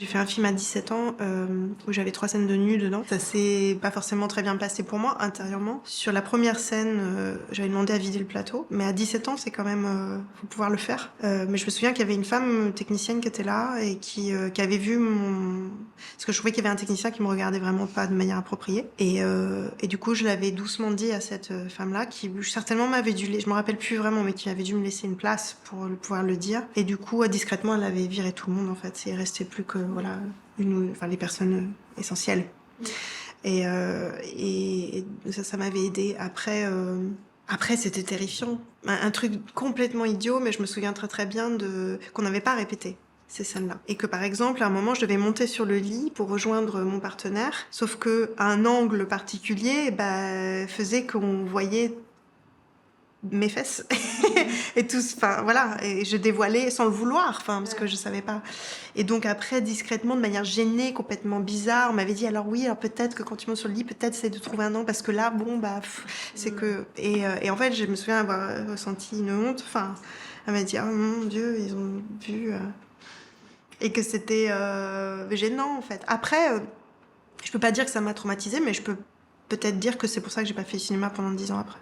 J'ai fait un film à 17 ans où j'avais 3 scènes de nu dedans. Ça s'est pas forcément très bien passé pour moi, intérieurement. Sur la première scène, j'avais demandé à vider le plateau. Mais à 17 ans, c'est quand même... faut pouvoir le faire. Mais je me souviens qu'il y avait une femme technicienne qui était là et qui avait vu mon... Parce que je trouvais qu'il y avait un technicien qui me regardait vraiment pas de manière appropriée. Et du coup, je l'avais doucement dit à cette femme-là qui certainement m'avait dû... Je me rappelle plus vraiment, mais qui avait dû me laisser une place pour pouvoir le dire. Et du coup, discrètement, elle avait viré tout le monde, en fait. Il restait plus que... voilà, les personnes essentielles. Et ça m'avait aidé. Après, c'était terrifiant. Un truc complètement idiot, mais je me souviens très très bien qu'on n'avait pas répété ces scènes-là. Et que par exemple, à un moment, je devais monter sur le lit pour rejoindre mon partenaire, sauf que un angle particulier faisait qu'on voyait mes fesses et tous, enfin voilà, et je dévoilais sans le vouloir, enfin parce que je savais pas. Et donc après, discrètement, de manière gênée, complètement bizarre, on m'avait dit alors oui, alors peut-être que quand tu montes sur le lit, peut-être c'est de trouver un angle parce que là, bon c'est que et en fait, je me souviens avoir ressenti une honte. Enfin, elle m'a dit oh mon Dieu, ils ont vu et que c'était gênant en fait. Après, je peux pas dire que ça m'a traumatisée, mais je peux peut-être dire que c'est pour ça que j'ai pas fait cinéma pendant 10 ans après.